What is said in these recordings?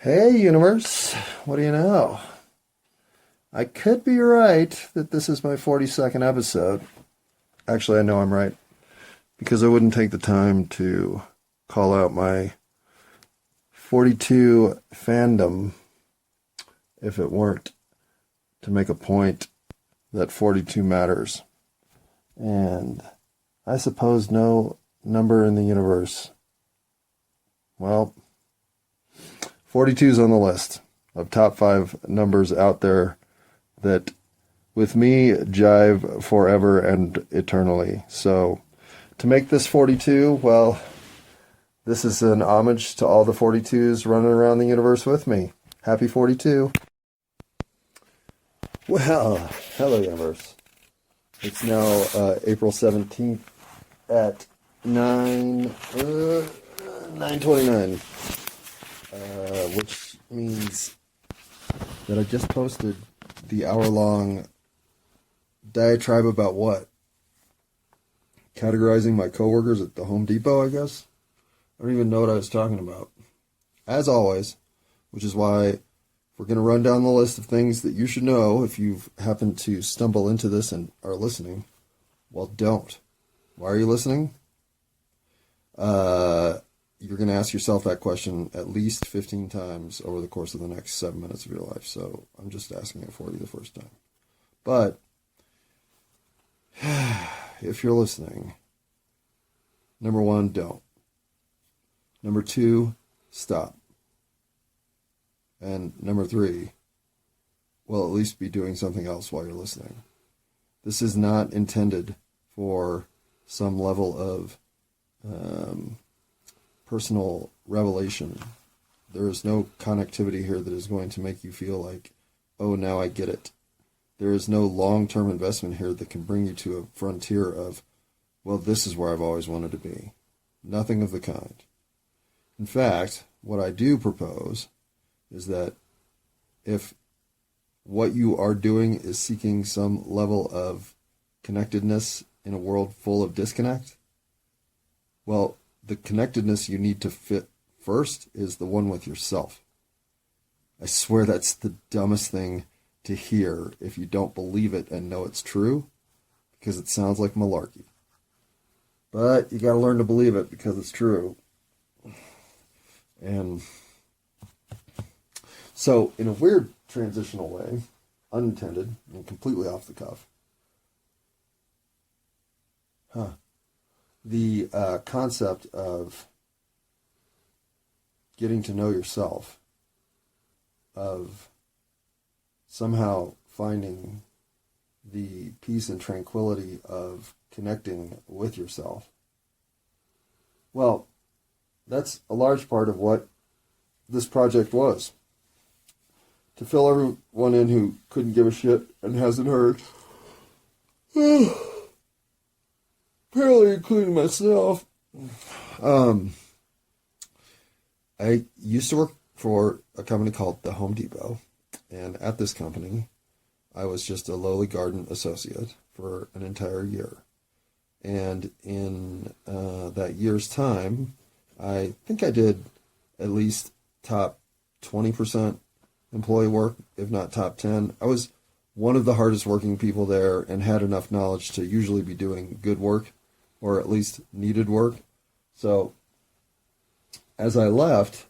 Hey, universe, what do you know? I could be right that this is my 42nd episode. Actually, I know I'm right because I wouldn't take the time to call out my 42 fandom if it weren't to make a point that 42 matters. And I suppose no number in the universe. Well, 42 is on the list of top 5 numbers out there that, with me, jive forever and eternally. So, to make this 42, well, this is an homage to all the 42s running around the universe with me. Happy 42. Well, hello, universe. It's now April 17th at 9:29. Which means that I just posted the hour-long diatribe about what? Categorizing my coworkers at the Home Depot, I guess? I don't even know what I was talking about. As always, which is why we're going to run down the list of things that you should know if you've happened to stumble into this and are listening. Well, don't. Why are you listening? You're going to ask yourself that question at least 15 times over the course of the next 7 minutes of your life. So I'm just asking it for you the first time. But if you're listening, number 1, don't. Number 2, stop. And number 3, well, at least be doing something else while you're listening. This is not intended for some level of personal revelation. There is no connectivity here that is going to make you feel like, oh, now I get it. There is no long-term investment here that can bring you to a frontier of, well, this is where I've always wanted to be. Nothing of the kind. In fact, what I do propose is that if what you are doing is seeking some level of connectedness in a world full of disconnect, well, the connectedness you need to fit first is the one with yourself. I swear that's the dumbest thing to hear if you don't believe it and know it's true, because it sounds like malarkey. But you got to learn to believe it because it's true. And so, in a weird transitional way, unintended and completely off the cuff, the concept of getting to know yourself, of somehow finding the peace and tranquility of connecting with yourself, well, that's a large part of what this project was. To fill everyone in who couldn't give a shit and hasn't heard, apparently including myself. I used to work for a company called the Home Depot, and at this company, I was just a lowly garden associate for an entire year. And in that year's time, I think I did at least top 20% employee work, if not top 10. I was one of the hardest working people there and had enough knowledge to usually be doing good work, or at least needed work. So as I left,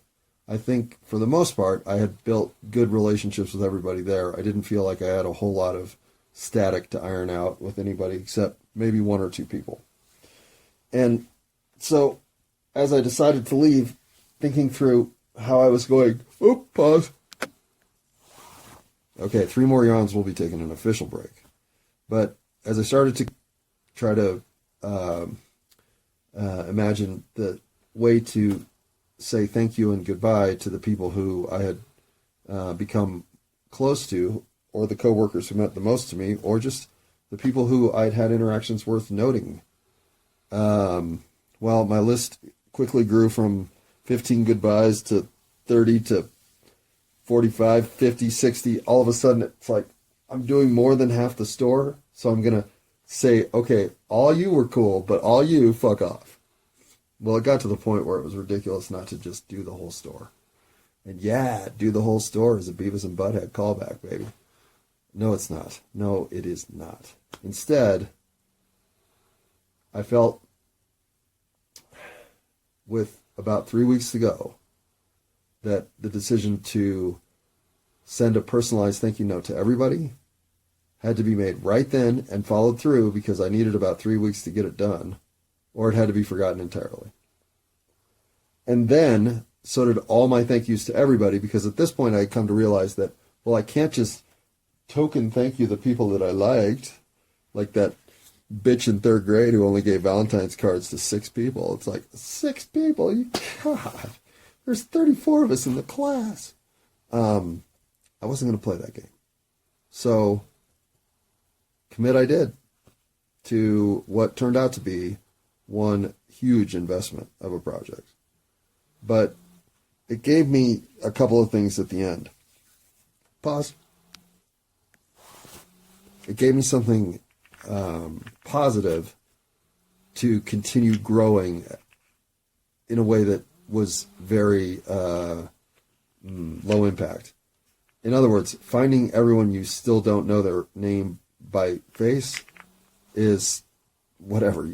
I think for the most part, I had built good relationships with everybody there. I didn't feel like I had a whole lot of static to iron out with anybody except maybe 1 or 2 people. And so as I decided to leave, thinking through how I was going, pause. Okay, 3 more yawns, we'll be taking an official break. But as I started to try to imagine the way to say thank you and goodbye to the people who I had become close to, or the coworkers who meant the most to me, or just the people who I'd had interactions worth noting. Well, my list quickly grew from 15 goodbyes to 30 to 45, 50, 60. All of a sudden, it's like I'm doing more than half the store, so I'm going to say, okay, all you were cool, but all you, fuck off. Well, it got to the point where it was ridiculous not to just do the whole store. And yeah, do the whole store as a Beavis and Butthead callback, baby. No, it's not. No, it is not. Instead, I felt with about 3 weeks to go that the decision to send a personalized thank you note to everybody had to be made right then and followed through because I needed about 3 weeks to get it done, or it had to be forgotten entirely. And then, so did all my thank yous to everybody, because at this point I had come to realize that, well, I can't just token thank you the people that I liked, like that bitch in third grade who only gave Valentine's cards to 6 people. It's like, 6 people? God, there's 34 of us in the class. I wasn't going to play that game. So, commit I did to what turned out to be one huge investment of a project. But it gave me a couple of things at the end. Pause. It gave me something positive to continue growing in a way that was very low impact. In other words, finding everyone you still don't know their name by face is whatever.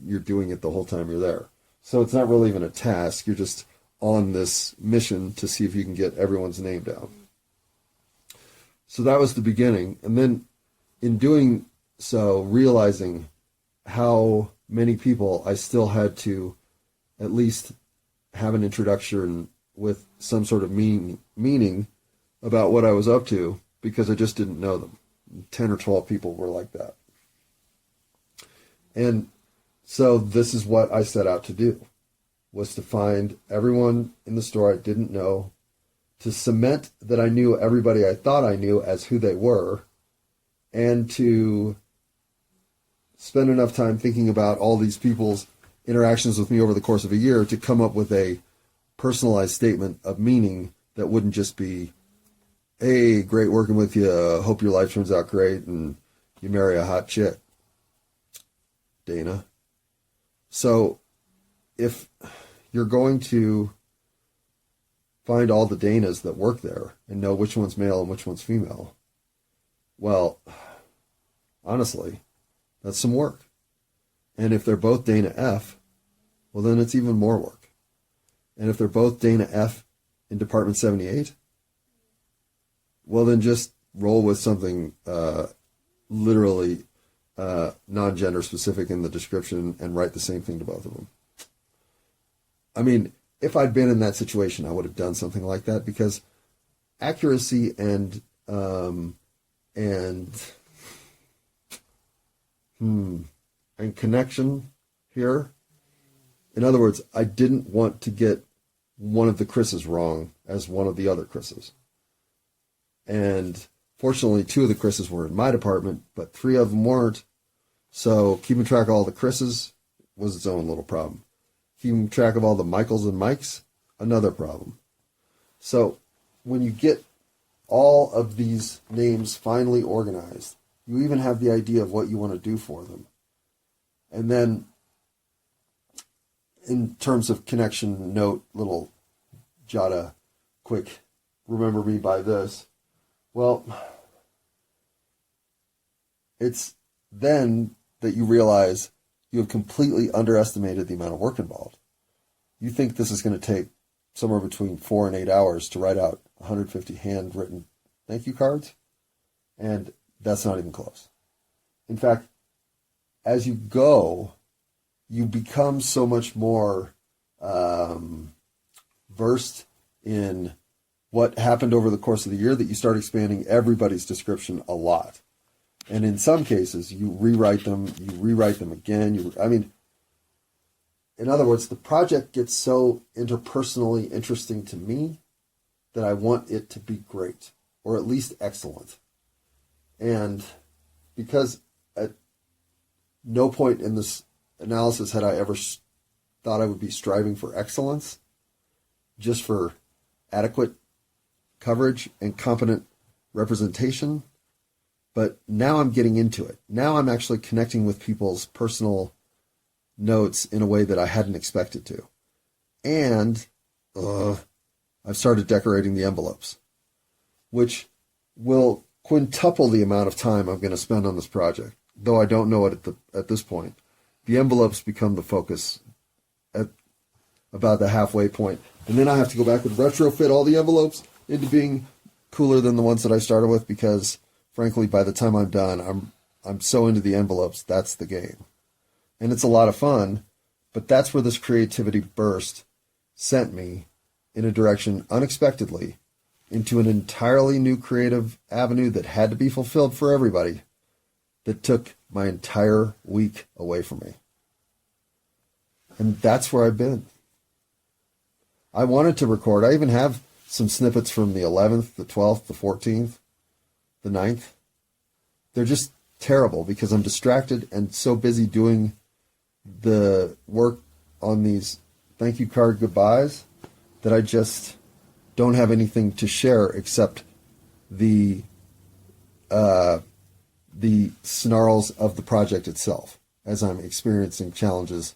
You're doing it the whole time you're there. So it's not really even a task. You're just on this mission to see if you can get everyone's name down. So that was the beginning. And then in doing so, realizing how many people I still had to at least have an introduction with some sort of meaning about what I was up to, because I just didn't know them. 10 or 12 people were like that. And so this is what I set out to do, was to find everyone in the store I didn't know, to cement that I knew everybody I thought I knew as who they were, and to spend enough time thinking about all these people's interactions with me over the course of a year to come up with a personalized statement of meaning that wouldn't just be, hey, great working with you, hope your life turns out great, and you marry a hot chick, Dana. So if you're going to find all the Danas that work there and know which one's male and which one's female, well, honestly, that's some work. And if they're both Dana F, well, then it's even more work. And if they're both Dana F in Department 78, well, then just roll with something literally non-gender specific in the description and write the same thing to both of them. I mean, if I'd been in that situation, I would have done something like that, because accuracy and connection here. In other words, I didn't want to get one of the Chris's wrong as one of the other Chris's. And fortunately, 2 of the Chris's were in my department, but 3 of them weren't. So keeping track of all the Chris's was its own little problem. Keeping track of all the Michaels and Mikes, another problem. So when you get all of these names finally organized, you even have the idea of what you want to do for them. And then in terms of connection note, little jota, quick, remember me by this. Well, it's then that you realize you have completely underestimated the amount of work involved. You think this is going to take somewhere between 4 and 8 hours to write out 150 handwritten thank you cards, and that's not even close. In fact, as you go, you become so much more versed in what happened over the course of the year that you start expanding everybody's description a lot. And in some cases, you rewrite them again. In other words, the project gets so interpersonally interesting to me that I want it to be great, or at least excellent. And because at no point in this analysis had I ever thought I would be striving for excellence, just for adequate coverage and competent representation. But now I'm getting into it. Now I'm actually connecting with people's personal notes in a way that I hadn't expected to. And I've started decorating the envelopes, which will quintuple the amount of time I'm going to spend on this project. Though I don't know it at this point. The envelopes become the focus at about the halfway point. And then I have to go back and retrofit all the envelopes into being cooler than the ones that I started with, because frankly, by the time I'm done, I'm so into the envelopes, that's the game. And it's a lot of fun, but that's where this creativity burst sent me in a direction unexpectedly into an entirely new creative avenue that had to be fulfilled for everybody, that took my entire week away from me. And that's where I've been. I wanted to record. I even have some snippets from the 11th, the 12th, the 14th, the 9th. They're just terrible because I'm distracted and so busy doing the work on these thank you card goodbyes that I just don't have anything to share except the snarls of the project itself as I'm experiencing challenges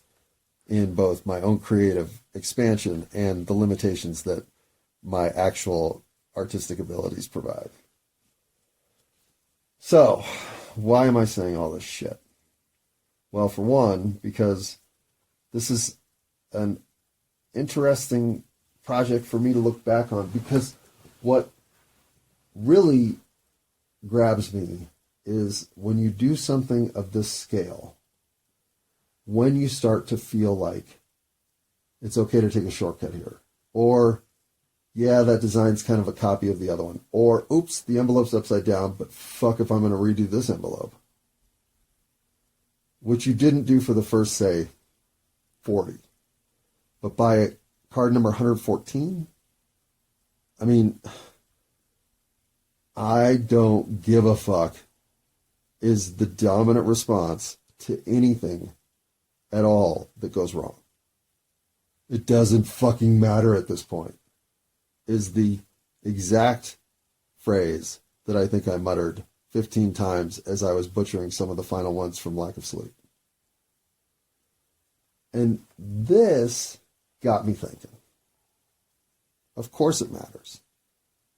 in both my own creative expansion and the limitations that my actual artistic abilities provide. So, why am I saying all this shit? Well, for one, because this is an interesting project for me to look back on, because what really grabs me is when you do something of this scale, when you start to feel like it's okay to take a shortcut here, or yeah, that design's kind of a copy of the other one, or oops, the envelope's upside down, but fuck if I'm going to redo this envelope, which you didn't do for the first, say, 40. But by card number 114, I mean, I don't give a fuck is the dominant response to anything at all that goes wrong. It doesn't fucking matter at this point, is the exact phrase that I think I muttered 15 times as I was butchering some of the final ones from lack of sleep. And this got me thinking. Of course it matters.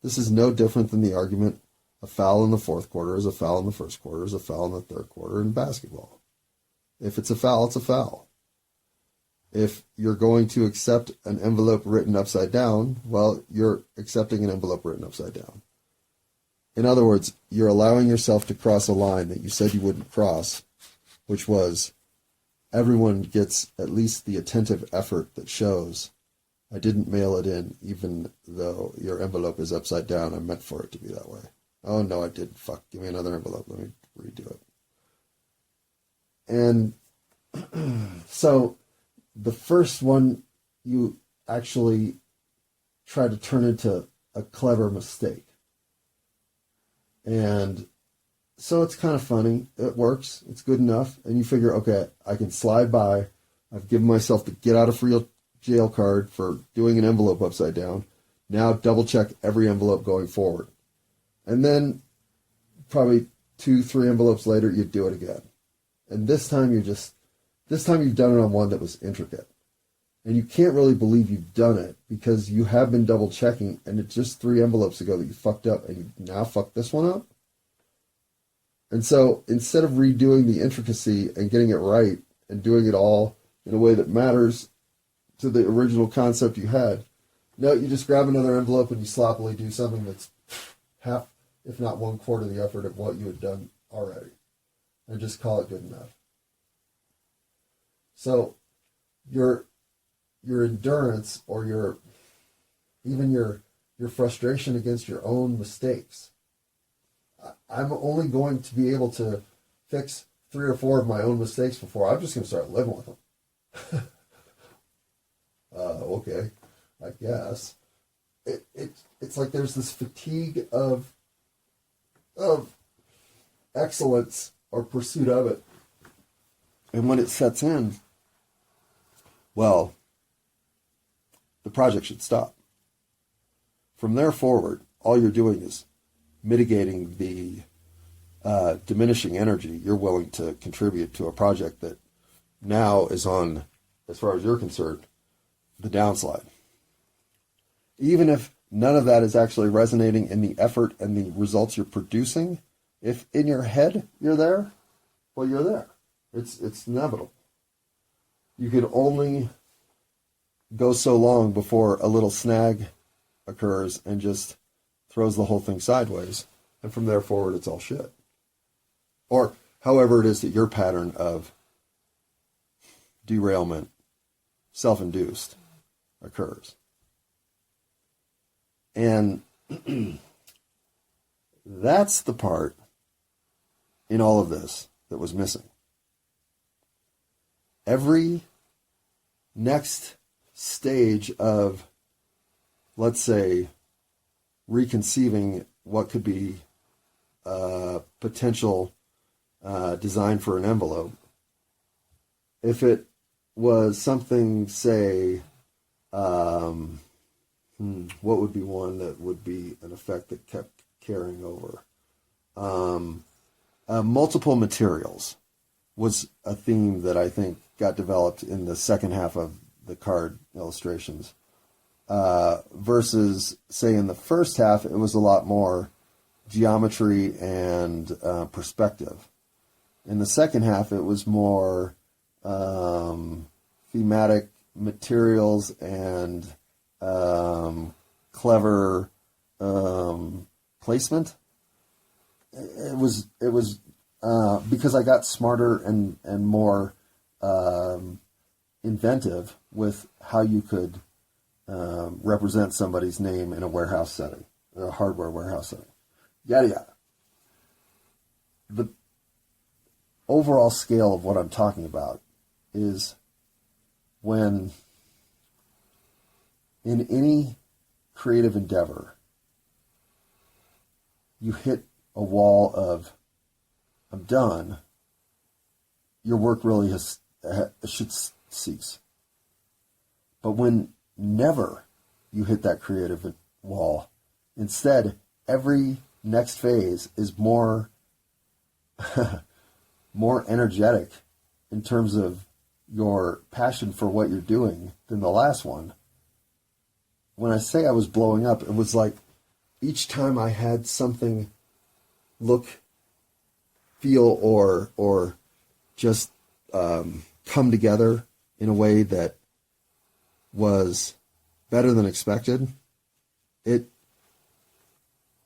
This is no different than the argument a foul in the fourth quarter is a foul in the first quarter is a foul in the third quarter in basketball. If it's a foul, it's a foul. If you're going to accept an envelope written upside down, well, you're accepting an envelope written upside down. In other words, you're allowing yourself to cross a line that you said you wouldn't cross, which was everyone gets at least the attentive effort that shows I didn't mail it in even though your envelope is upside down. I meant for it to be that way. Oh, no, I did. Fuck, give me another envelope. Let me redo it. And so the first one you actually try to turn into a clever mistake. And so it's kind of funny. It works. It's good enough. And you figure, okay, I can slide by. I've given myself the get out of free jail card for doing an envelope upside down. Now double check every envelope going forward. And then probably 2-3 envelopes later, you do it again. And this time you've done it on one that was intricate. And you can't really believe you've done it because you have been double checking and it's just 3 envelopes ago that you fucked up and you now fucked this one up. And so instead of redoing the intricacy and getting it right and doing it all in a way that matters to the original concept you had, no, you just grab another envelope and you sloppily do something that's half, if not 1/4 the effort of what you had done already. And just call it good enough. So your endurance or your frustration against your own mistakes. I'm only going to be able to fix 3 or 4 of my own mistakes before I'm just going to start living with them. Okay, I guess. It's like there's this fatigue of excellence or pursuit of it. And when it sets in, well, the project should stop. From there forward, all you're doing is mitigating the diminishing energy you're willing to contribute to a project that now is on, as far as you're concerned, the downslide. Even if none of that is actually resonating in the effort and the results you're producing, if in your head you're there, well, you're there. It's inevitable. You can only go so long before a little snag occurs and just throws the whole thing sideways. And from there forward, it's all shit. Or however it is that your pattern of derailment, self-induced, occurs. And that's the part in all of this that was missing. Every next stage of, let's say, reconceiving what could be a potential design for an envelope, if it was something, say, what would be one that would be an effect that kept carrying over? Multiple materials was a theme that I think got developed in the second half of the card illustrations. Versus, say, in the first half, it was a lot more geometry and perspective. In the second half, it was more thematic materials and clever placement. It was because I got smarter and more inventive with how you could represent somebody's name in a warehouse setting, a hardware warehouse setting, yada yada. The overall scale of what I'm talking about is when in any creative endeavor you hit a wall of I'm done, your work really should cease. But when never you hit that creative wall, instead every next phase is more more energetic in terms of your passion for what you're doing than the last one. When I say I was blowing up, it was like each time I had something look, feel, or just come together in a way that was better than expected, it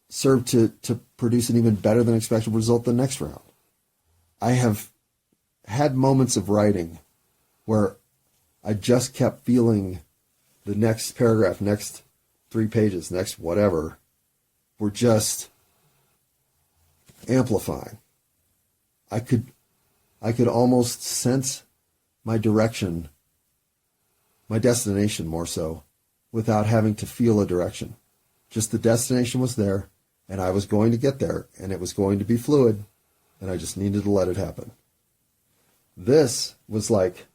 served to produce an even better than expected result the next round. I have had moments of writing where I just kept feeling the next paragraph, next 3 pages, next whatever, were just amplifying. I could almost sense my direction, my destination more so, without having to feel a direction. Just the destination was there, and I was going to get there, and it was going to be fluid, and I just needed to let it happen. This was like,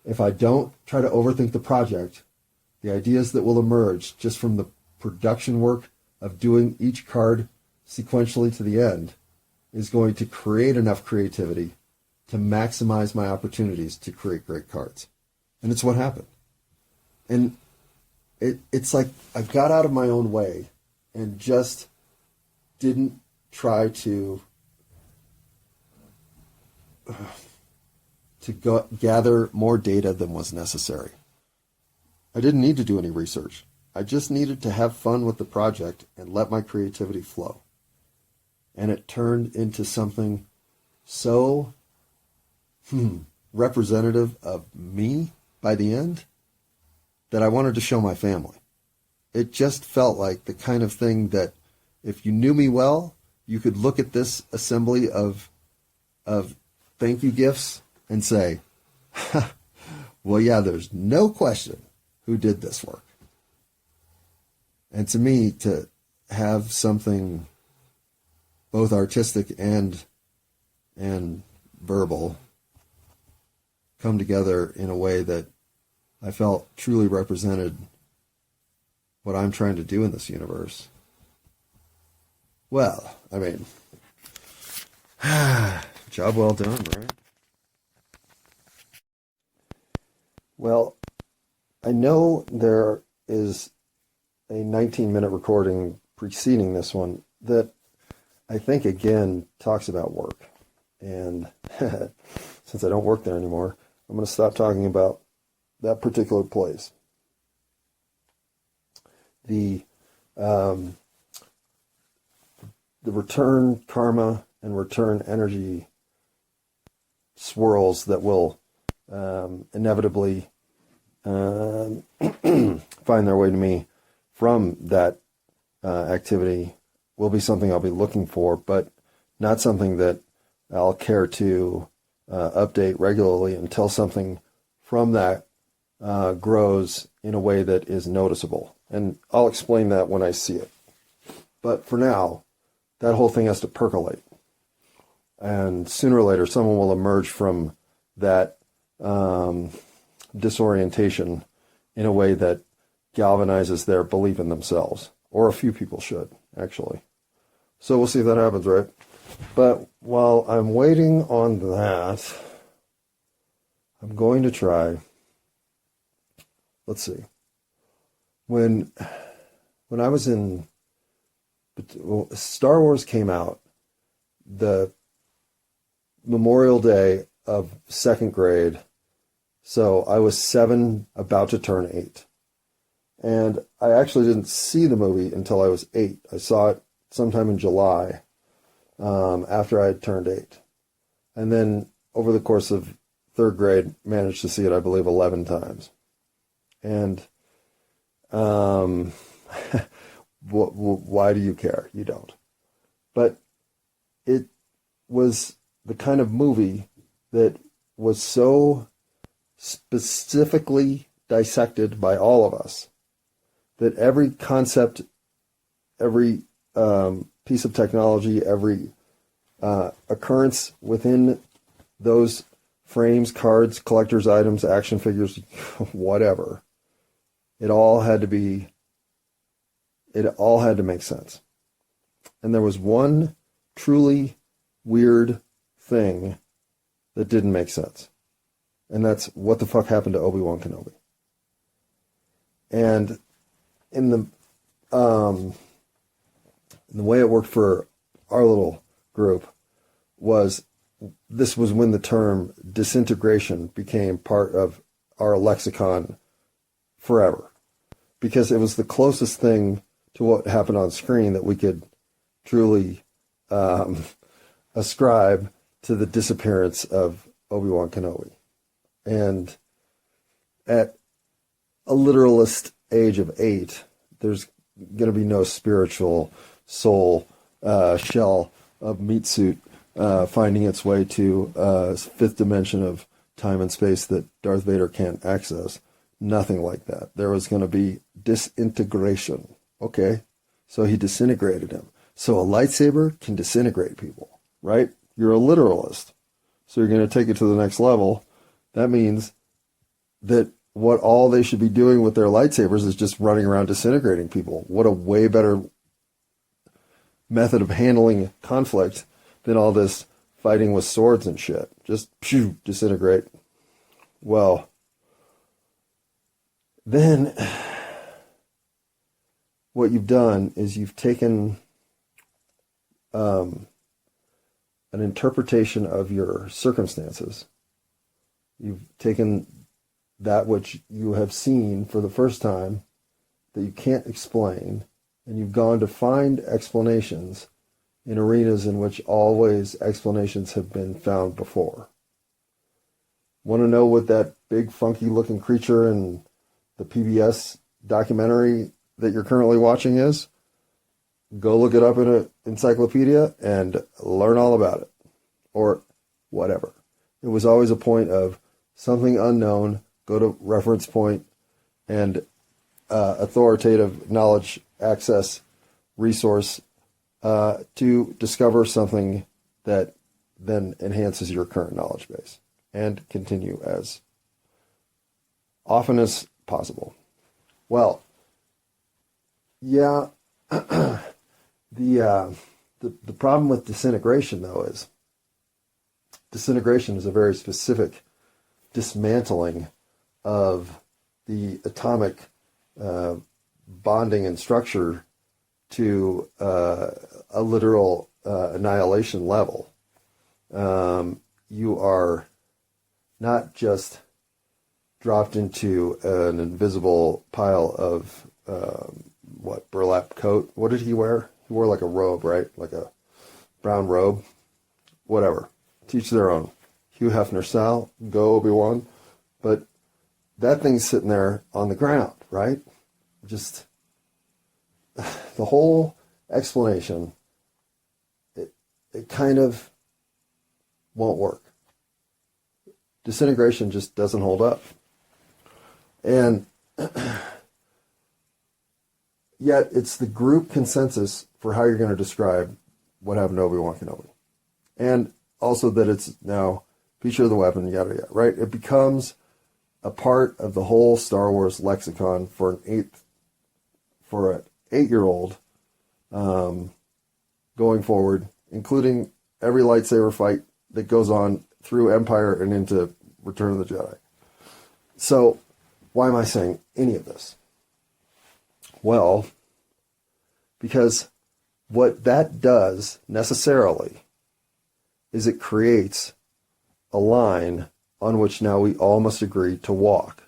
if I don't try to overthink the project, the ideas that will emerge just from the production work of doing each card sequentially to the end is going to create enough creativity to maximize my opportunities to create great cards. And it's what happened. And it's like I got out of my own way and just didn't try to gather more data than was necessary. I didn't need to do any research. I just needed to have fun with the project and let my creativity flow. And it turned into something so representative of me by the end that I wanted to show my family. It just felt like the kind of thing that if you knew me well, you could look at this assembly of thank you gifts and say, well, yeah, there's no question who did this work. And to me, to have something both artistic and verbal come together in a way that I felt truly represented what I'm trying to do in this universe. Well, I mean, job well done, right? Well, I know there is a 19-minute recording preceding this one that I think, again, talks about work. And since I don't work there anymore, I'm going to stop talking about that particular place. The return karma and return energy swirls that will inevitably find their way to me from that activity will be something I'll be looking for, but not something that I'll care to update regularly until something from that grows in a way that is noticeable. And I'll explain that when I see it. But for now, that whole thing has to percolate. And sooner or later, someone will emerge from that disorientation in a way that galvanizes their belief in themselves. Or a few people should, actually. So we'll see if that happens, right? But while I'm waiting on that, I'm going to try. Let's see. When I was in Star Wars came out the Memorial Day of second grade, so I was 7, about to turn 8. And I actually didn't see the movie until I was 8. I saw it sometime in July, after I had turned 8. And then over the course of third grade, managed to see it, I believe, 11 times. And why do you care? You don't. But it was the kind of movie that was so specifically dissected by all of us that every concept, every piece of technology, every occurrence within those frames, cards, collector's items, action figures, whatever, it all had to make sense. And there was one truly weird thing that didn't make sense. And that's what the fuck happened to Obi-Wan Kenobi. And in the way it worked for our little group was, this was when the term disintegration became part of our lexicon forever. Because it was the closest thing to what happened on screen that we could truly ascribe to the disappearance of Obi-Wan Kenobi. And at a literalist age of 8, there's going to be no spiritual soul shell of meat suit finding its way to a fifth dimension of time and space that Darth Vader can't access. Nothing like that. There was going to be disintegration. Okay? So he disintegrated him. So a lightsaber can disintegrate people, right? You're a literalist. So you're going to take it to the next level. That means that what all they should be doing with their lightsabers is just running around disintegrating people. What a way better method of handling conflict than all this fighting with swords and shit. Just phew, disintegrate. Well, then what you've done is you've taken an interpretation of your circumstances. You've taken that which you have seen for the first time that you can't explain, and you've gone to find explanations in arenas in which always explanations have been found before. Want to know what that big funky looking creature in the PBS documentary that you're currently watching is? Go look it up in an encyclopedia and learn all about it. Or whatever. It was always a point of something unknown, go to reference point and authoritative knowledge access resource to discover something that then enhances your current knowledge base and continue as often as possible. Well, yeah, the problem with disintegration, though, is disintegration is a very specific dismantling of the atomic bonding and structure to a literal annihilation level. You are not just dropped into an invisible pile of burlap coat. What did he wear? He wore like a robe, right? Like a brown robe. Whatever. Teach their own. Hugh Hefner style. Go, Obi-Wan. But that thing's sitting there on the ground, right? Just the whole explanation, it kind of won't work. Disintegration just doesn't hold up. And yet it's the group consensus for how you're going to describe what happened to Obi-Wan Kenobi. And also that it's now feature of the weapon, yada, yada, right? It becomes a part of the whole Star Wars lexicon for an 8-year-old going forward, including every lightsaber fight that goes on through Empire and into Return of the Jedi. So, why am I saying any of this? Well, because what that does necessarily is it creates a line on which now we all must agree to walk.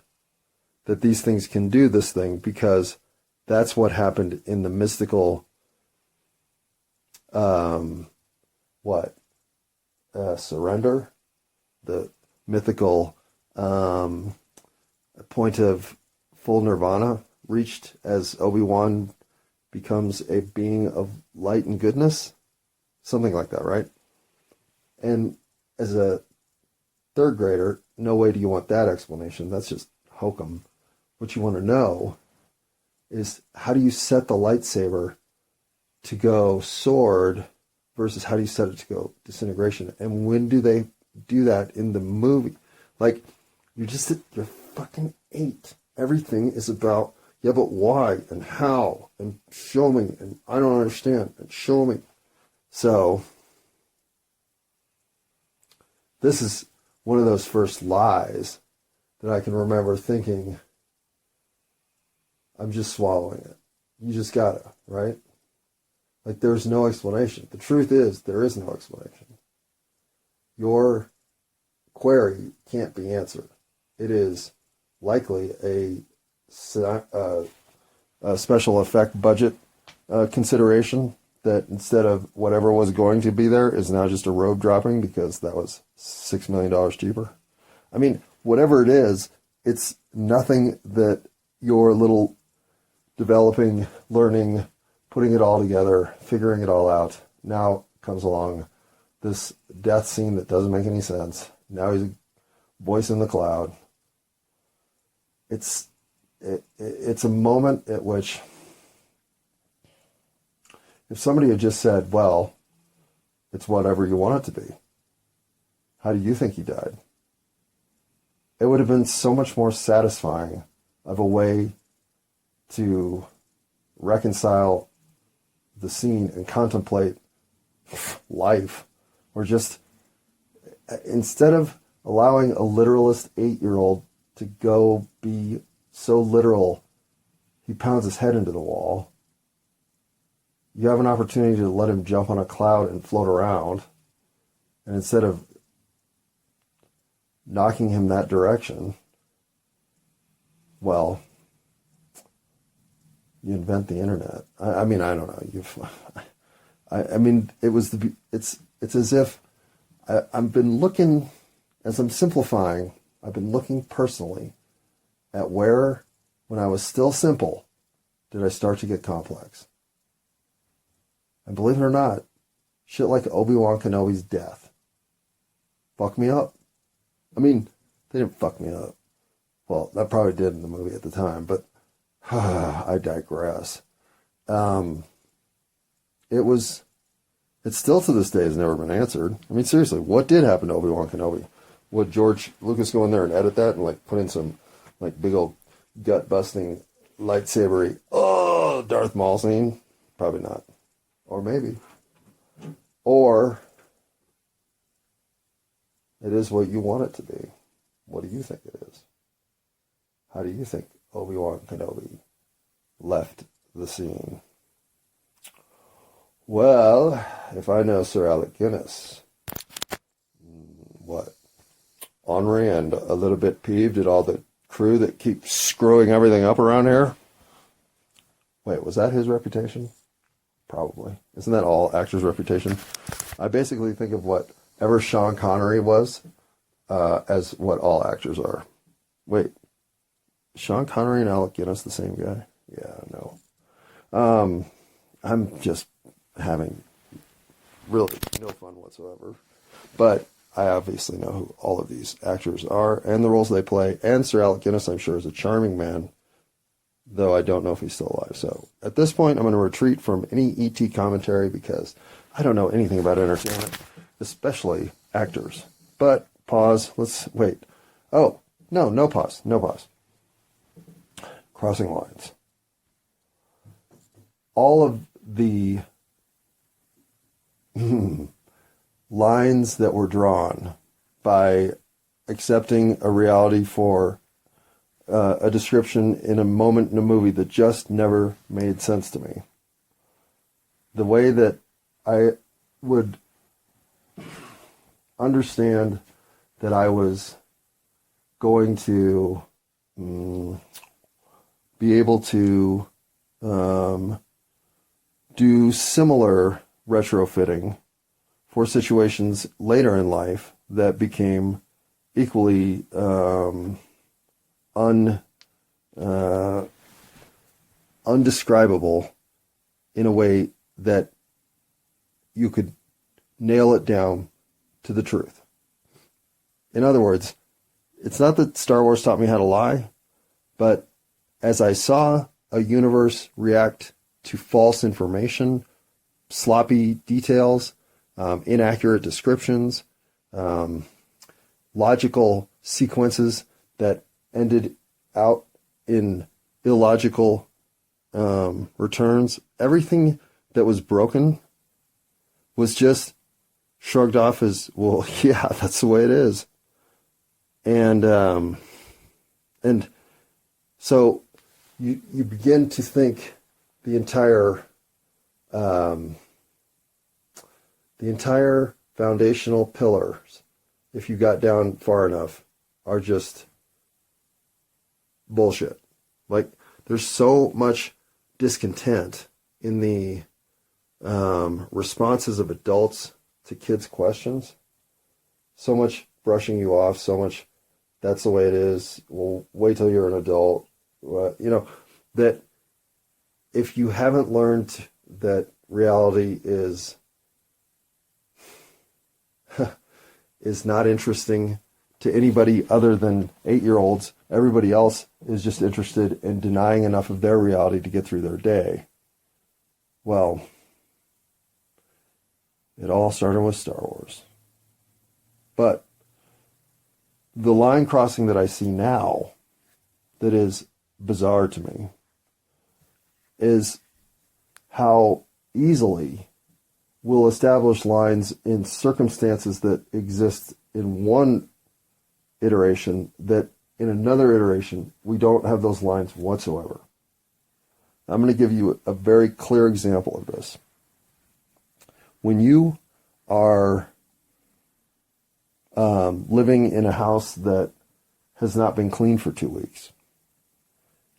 That these things can do this thing because that's what happened in the mystical surrender, the mythical point of full nirvana reached as Obi-Wan becomes a being of light and goodness, something like that, right? And as a third grader, no way do you want that explanation. That's just hokum. What you want to know is how do you set the lightsaber to go sword versus how do you set it to go disintegration? And when do they do that in the movie? Like, you're fucking 8. Everything is about, yeah, but why and how and show me and I don't understand and show me. So, this is one of those first lies that I can remember thinking, I'm just swallowing it. You just gotta, right? Like, there's no explanation. The truth is, there is no explanation. Your query can't be answered. It is likely a special effect budget consideration that instead of whatever was going to be there is now just a robe dropping because that was $6 million cheaper. I mean, whatever it is, it's nothing that your little developing, learning, putting it all together, figuring it all out. Now comes along this death scene that doesn't make any sense. Now he's a voice in the cloud. It's a moment at which if somebody had just said, well, it's whatever you want it to be. How do you think he died? It would have been so much more satisfying of a way to reconcile the scene and contemplate life, or just instead of allowing a literalist 8-year-old to go be so literal he pounds his head into the wall, you have an opportunity to let him jump on a cloud and float around, and instead of knocking him that direction, well, you invent the internet. I mean, I don't know. I mean, it's as if I've been looking, as I'm simplifying, I've been looking personally at where, when I was still simple, did I start to get complex. And believe it or not, shit like Obi-Wan Kenobi's death fucked me up. I mean, they didn't fuck me up. Well, that probably did in the movie at the time, but I digress. It's still to this day has never been answered. I mean, seriously, what did happen to Obi-Wan Kenobi? Would George Lucas go in there and edit that and like put in some like big old gut busting lightsabery, Darth Maul scene? Probably not. Or maybe. Or it is what you want it to be. What do you think it is? How do you think Obi-Wan Kenobi left the scene. Well, if I know Sir Alec Guinness, what? Ornery and a little bit peeved at all the crew that keeps screwing everything up around here. Wait, was that his reputation? Probably. Isn't that all actors' reputation? I basically think of whatever Sean Connery was as what all actors are. Wait, Sean Connery and Alec Guinness the same guy? Yeah, no. I'm just having really no fun whatsoever. But I obviously know who all of these actors are and the roles they play. And Sir Alec Guinness, I'm sure, is a charming man, though I don't know if he's still alive. So at this point, I'm going to retreat from any E.T. commentary because I don't know anything about entertainment, especially actors. But pause. Let's wait. Oh, no pause. No pause. Crossing lines. All of the lines that were drawn by accepting a reality for a description in a moment in a movie that just never made sense to me. The way that I would understand that I was going to be able to do similar retrofitting for situations later in life that became equally undescribable in a way that you could nail it down to the truth. In other words, it's not that Star Wars taught me how to lie, but as I saw a universe react to false information, sloppy details, inaccurate descriptions, logical sequences that ended out in illogical returns, everything that was broken was just shrugged off as, well, yeah, that's the way it is. And so you begin to think the entire foundational pillars, if you got down far enough, are just bullshit. Like, there's so much discontent in the responses of adults to kids' questions. So much brushing you off, so much, that's the way it is, well, wait till you're an adult. That if you haven't learned that reality is not interesting to anybody other than 8-year-olds, everybody else is just interested in denying enough of their reality to get through their day. Well, it all started with Star Wars. But the line crossing that I see now that is bizarre to me is how easily we'll establish lines in circumstances that exist in one iteration that in another iteration we don't have those lines whatsoever. I'm going to give you a very clear example of this. When you are living in a house that has not been cleaned for 2 weeks,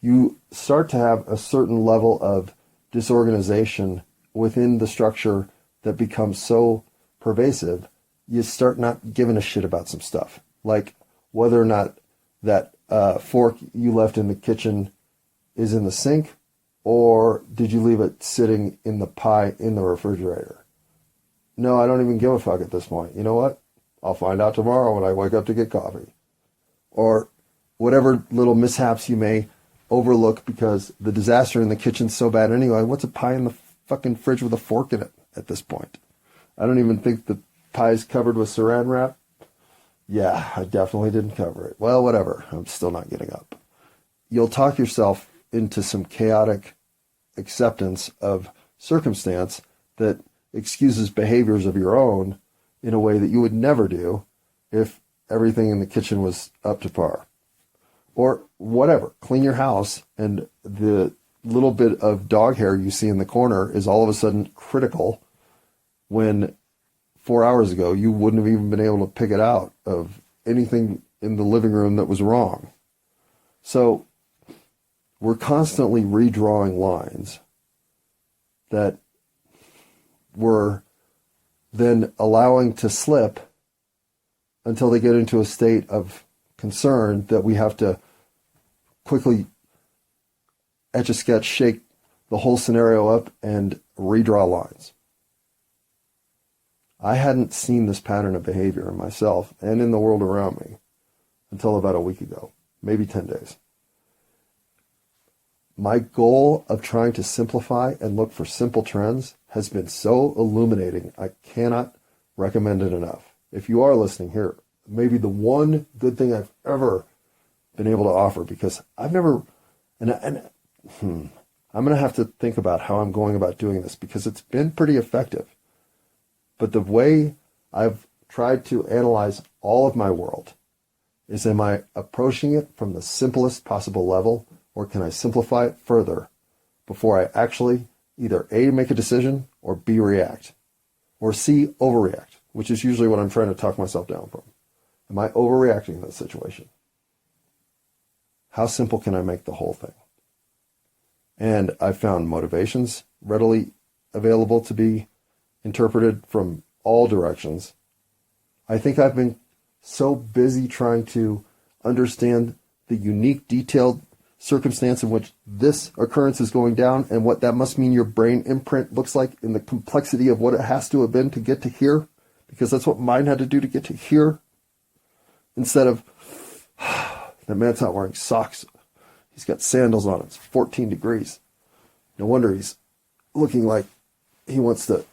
you start to have a certain level of disorganization within the structure that becomes so pervasive, you start not giving a shit about some stuff. Like whether or not that fork you left in the kitchen is in the sink, or did you leave it sitting in the pie in the refrigerator? No, I don't even give a fuck at this point. You know what? I'll find out tomorrow when I wake up to get coffee. Or whatever little mishaps you may overlook because the disaster in the kitchen's so bad anyway. What's a pie in the fucking fridge with a fork in it at this point? I don't even think the pie's covered with saran wrap. Yeah, I definitely didn't cover it. Well, whatever. I'm still not getting up. You'll talk yourself into some chaotic acceptance of circumstance that excuses behaviors of your own in a way that you would never do if everything in the kitchen was up to par. Or whatever, clean your house and the little bit of dog hair you see in the corner is all of a sudden critical when 4 hours ago you wouldn't have even been able to pick it out of anything in the living room that was wrong. So we're constantly redrawing lines that we're then allowing to slip until they get into a state of concern that we have to quickly etch a sketch, shake the whole scenario up, and redraw lines. I hadn't seen this pattern of behavior in myself and in the world around me until about a week ago, maybe 10 days. My goal of trying to simplify and look for simple trends has been so illuminating, I cannot recommend it enough. If you are listening here, maybe the one good thing I've ever been able to offer, because I've never, I'm going to have to think about how I'm going about doing this, because it's been pretty effective. But the way I've tried to analyze all of my world is, am I approaching it from the simplest possible level, or can I simplify it further before I actually either A, make a decision, or B, react, or C, overreact, which is usually what I'm trying to talk myself down from. Am I overreacting in this situation? How simple can I make the whole thing? And I found motivations readily available to be interpreted from all directions. I think I've been so busy trying to understand the unique, detailed circumstance in which this occurrence is going down and what that must mean your brain imprint looks like in the complexity of what it has to have been to get to here, because that's what mine had to do to get to here. Instead of, that man's not wearing socks. He's got sandals on. It's 14 degrees. No wonder he's looking like he wants to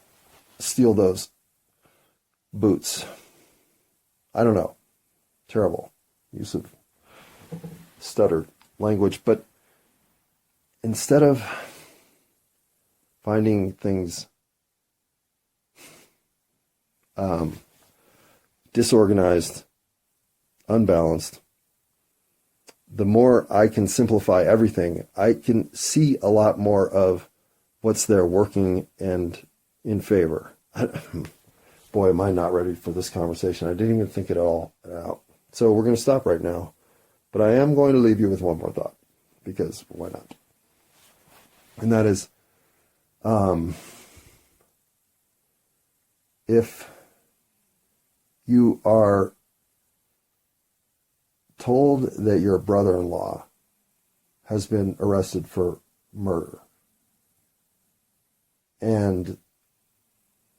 steal those boots. I don't know. Terrible use of stuttered language. But instead of finding things disorganized, unbalanced, the more I can simplify everything, I can see a lot more of what's there working and in favor. Boy, am I not ready for this conversation. I didn't even think it all out. So we're going to stop right now. But I am going to leave you with one more thought, because why not? And that is, if you are told that your brother-in-law has been arrested for murder, and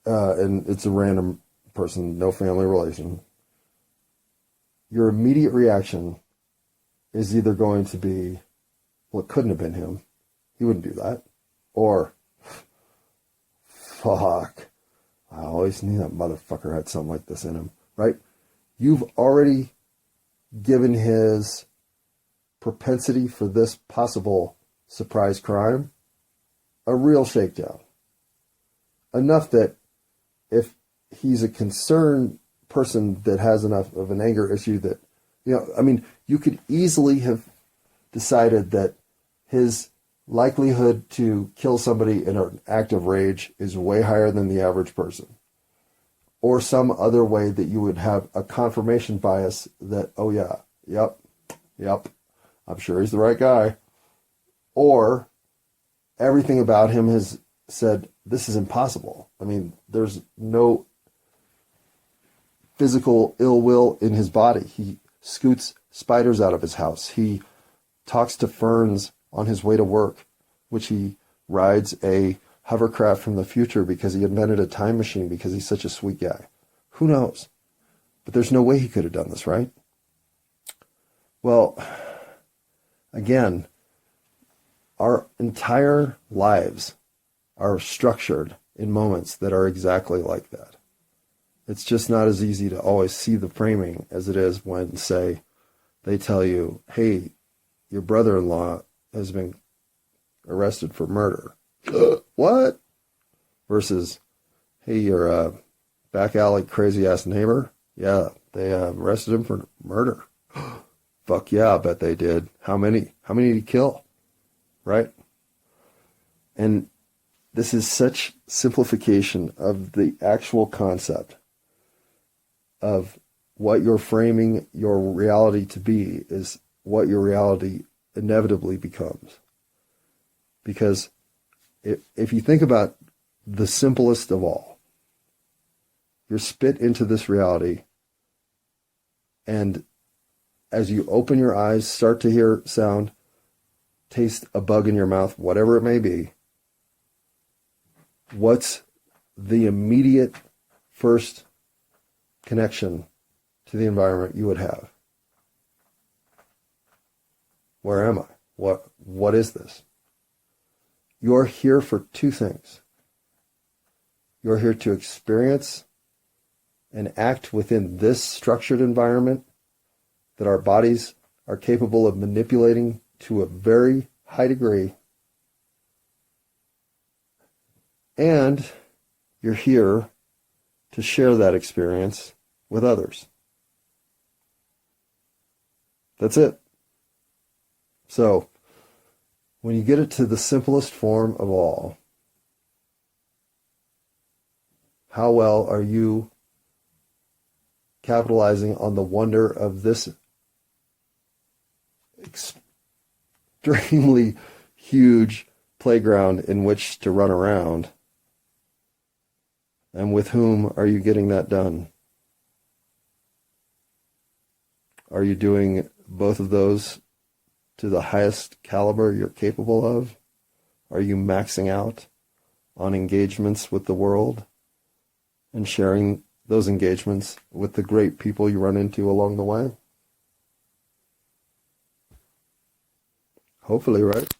it's a random person, no family relation, your immediate reaction is either going to be, well, it couldn't have been him. He wouldn't do that. Or, fuck, I always knew that motherfucker had something like this in him, right? You've already given his propensity for this possible surprise crime a real shakedown. Enough that if he's a concerned person that has enough of an anger issue that, you could easily have decided that his likelihood to kill somebody in an act of rage is way higher than the average person. Or some other way that you would have a confirmation bias that, oh yeah, yep, I'm sure he's the right guy. Or everything about him has said, this is impossible. There's no physical ill will in his body. He scoots spiders out of his house. He talks to ferns on his way to work, which he rides a hovercraft from the future because he invented a time machine because he's such a sweet guy. Who knows? But there's no way he could have done this, right? Well, again, our entire lives are structured in moments that are exactly like that. It's just not as easy to always see the framing as it is when, say, they tell you, hey, your brother-in-law has been arrested for murder. What? Versus, hey, your back alley crazy-ass neighbor, yeah, they arrested him for murder. Fuck yeah, I bet they did. How many? How many did he kill? Right? And this is such simplification of the actual concept of what you're framing your reality to be is what your reality inevitably becomes. Because if you think about the simplest of all, you're spit into this reality, and as you open your eyes, start to hear sound, taste a bug in your mouth, whatever it may be, what's the immediate first connection to the environment you would have? Where am I? What is this? You're here for two things. You're here to experience and act within this structured environment that our bodies are capable of manipulating to a very high degree. And you're here to share that experience with others. That's it. So, when you get it to the simplest form of all, how well are you capitalizing on the wonder of this extremely huge playground in which to run around? And with whom are you getting that done? Are you doing both of those to the highest caliber you're capable of? Are you maxing out on engagements with the world and sharing those engagements with the great people you run into along the way? Hopefully, right?